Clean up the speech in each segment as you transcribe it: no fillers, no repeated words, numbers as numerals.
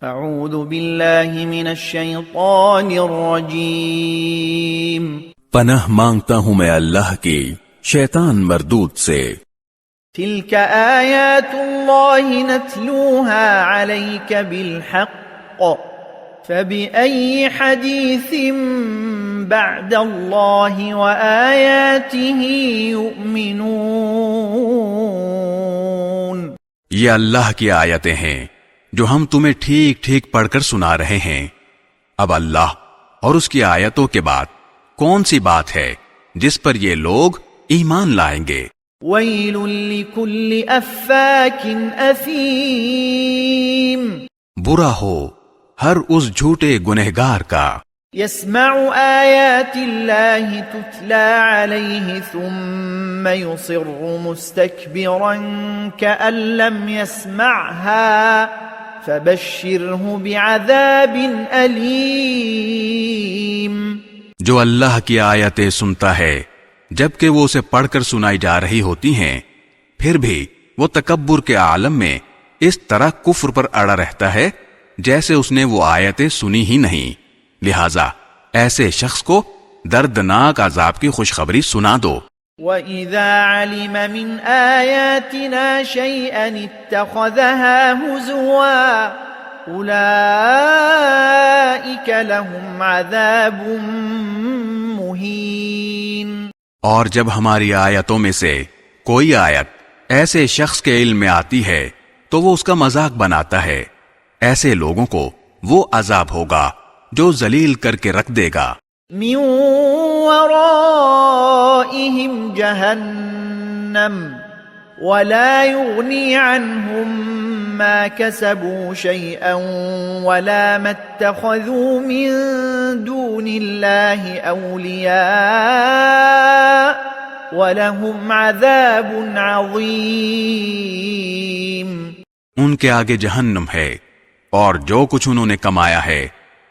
اعوذ باللہ من الشیطان الرجیم پناہ مانگتا ہوں میں اللہ کی شیطان مردود سے۔ تلك آیات اللہ نتلوها علیک بالحق فبأي حدیث بعد اللہ وآیاته یؤمنون۔ یہ اللہ کی آیتیں ہیں جو ہم تمہیں ٹھیک ٹھیک پڑھ کر سنا رہے ہیں۔ اب اللہ اور اس کی آیتوں کے بعد کون سی بات ہے جس پر یہ لوگ ایمان لائیں گے؟ ویل لکل افاک اثیم، برا ہو ہر اس جھوٹے گنہگار کا، يسمع آیات اللہ تتلا علیہ ثم يصر مستكبرا كأن لم يسمعها فبشرہ بعذاب علیم۔ جو اللہ کی آیتیں سنتا ہے جبکہ وہ اسے پڑھ کر سنائی جا رہی ہوتی ہیں، پھر بھی وہ تکبر کے عالم میں اس طرح کفر پر اڑا رہتا ہے جیسے اس نے وہ آیتیں سنی ہی نہیں، لہذا ایسے شخص کو دردناک عذاب کی خوشخبری سنا دو۔ وَإِذَا عَلِمَ مِنْ آيَاتِنَا شَيْئًا اتَّخَذَهَا هُزُوًا أُولَئِكَ لَهُمْ عَذَابٌ مُهِينٌ۔ اور جب ہماری آیتوں میں سے کوئی آیت ایسے شخص کے علم میں آتی ہے تو وہ اس کا مذاق بناتا ہے، ایسے لوگوں کو وہ عذاب ہوگا جو ذلیل کر کے رکھ دے گا۔ من ورائهم جہنم ولا يغني عنهم ما كسبوا شيئا ولا ما اتخذوا من دون الله أولياء ولهم عذاب عظيم۔ ان کے آگے جہنم ہے اور جو کچھ انہوں نے کمایا ہے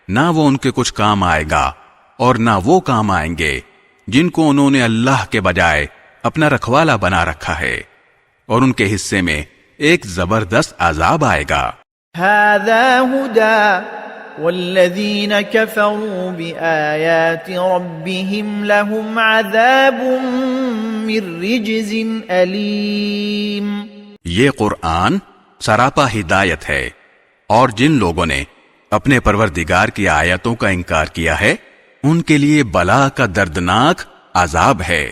نہ وہ ان کے کچھ کام آئے گا اور نہ وہ کام آئیں گے جن کو انہوں نے اللہ کے بجائے اپنا رکھوالا بنا رکھا ہے، اور ان کے حصے میں ایک زبردست عذاب آئے گا۔ هذا هدى والذین كفروا بآیات ربهم لهم عذاب من رجز علیم۔ یہ قرآن سراپا ہدایت ہے، اور جن لوگوں نے اپنے پروردگار کی آیتوں کا انکار کیا ہے ان کے لیے بلا کا دردناک عذاب ہے۔